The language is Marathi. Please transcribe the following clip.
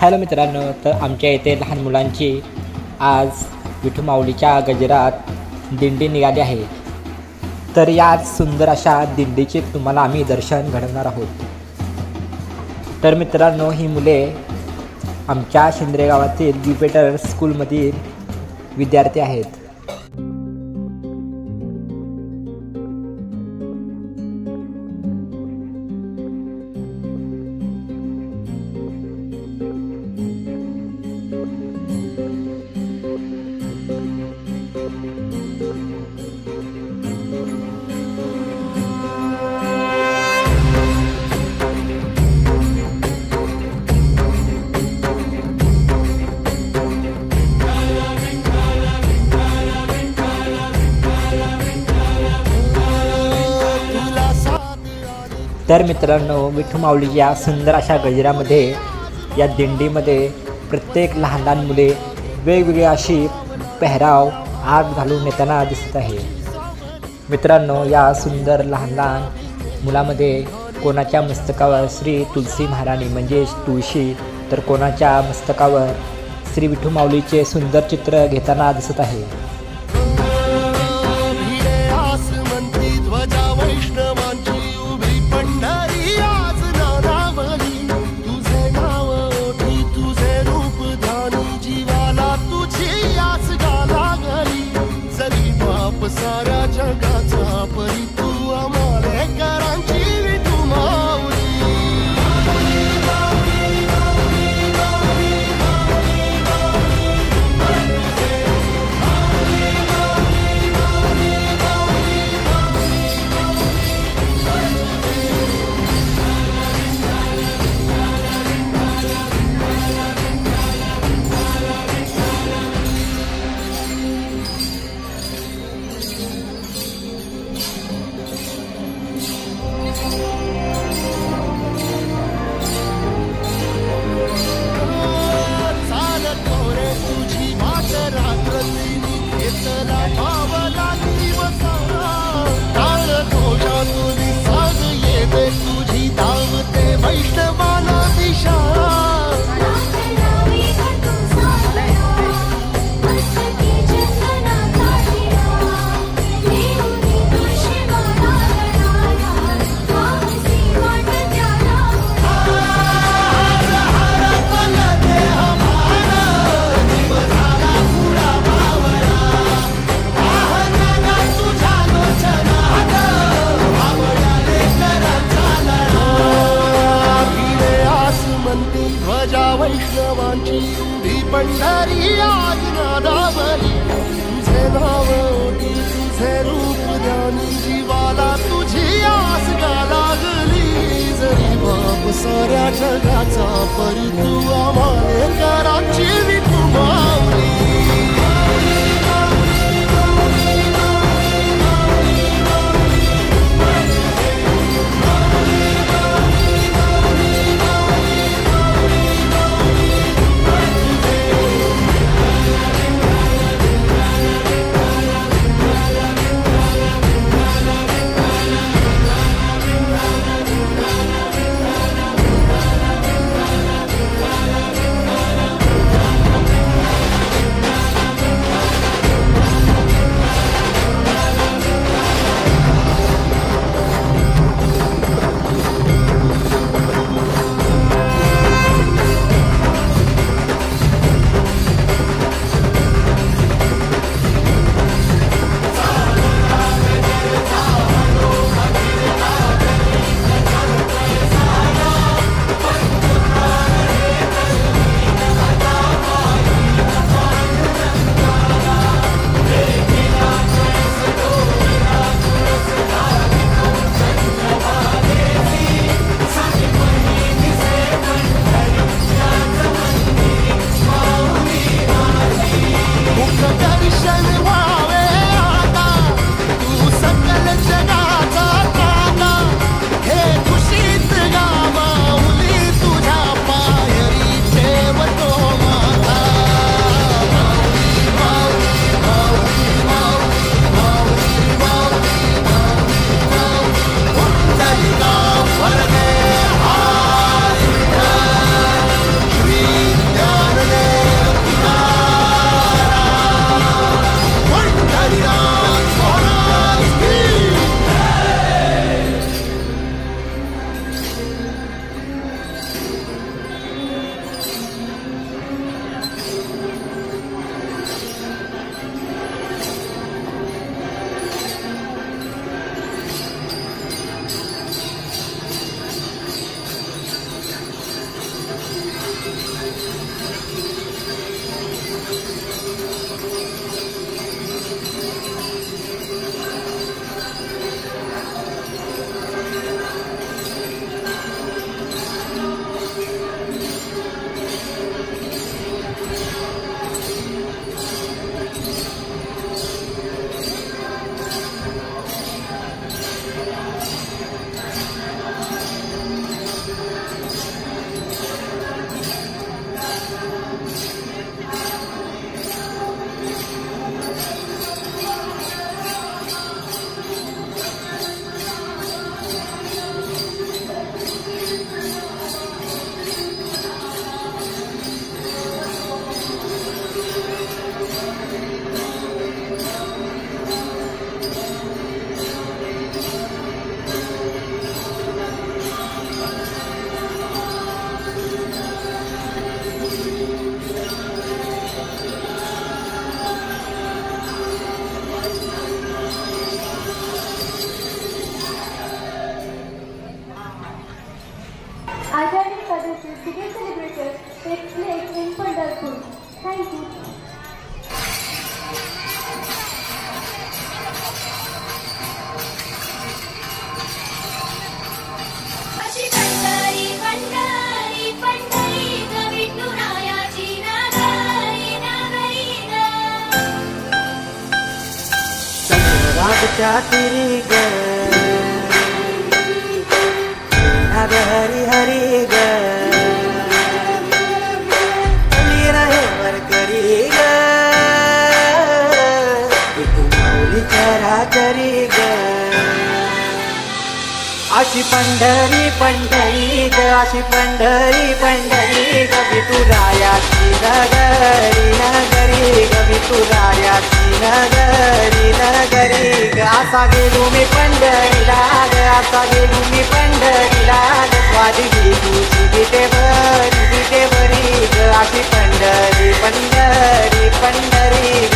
हॅलो मित्रांनो, तर आमच्या इथे लहान मुलांची आज विठू माऊलीच्या गजरात दिंडी निघाली आहे। तर याच सुंदर अशा दिंडीचे तुम्हाला आम्ही दर्शन घडवणार आहोत। तर मित्रांनो, ही मुले आमच्या शिंद्रे गावातील ज्युपिटर स्कूलमधील विद्यार्थी आहेत। तर मित्रांनो, विठू माऊलीच्या सुंदर अशा गजरामध्ये या दिंडीमध्ये प्रत्येक लहान लहान मुले वेगवेगळी अशी पेहराव आग घालून येताना दिसत आहे। मित्रांनो, या सुंदर लहान लहान मुलामध्ये कोणाच्या मस्तकावर श्री तुलसी महाराणी म्हणजे तुळशी, तर कोणाच्या मस्तकावर श्री विठू माऊलीचे सुंदर चित्र घेताना दिसत आहे। साऱ्या जगाचा परी तू आम्हाले करांची विठू माऊली। तुझी धावते वैष्णवाला दिशा। वैष्णवांची उभी पंढरी आज नादावली। तुझे नाव ओटी तुझे रूप ध्यानी जीवाला तुझी आस गा लागली। जरी बाप साऱ्या जगाचा परी तू आम्हाले करांची विठू माऊली। विठुरायाच्या तिरी ग नाग हरी हरी ग हरी रहे वरकरी ग विठू माऊलीच्या राजरी ग अशी पंढरी पंढरी ग अशी पंढरी पंढरी ग विठुरायाची नगरी नगरी ग विठुरायाची नगरी नगरी ग असा गेलो मी पंढरीला ग असा गेलो मी पंढरीला ग स्वादिली तुझी विटेवरी ग अशी पंढरी पंढरी पंढरी ग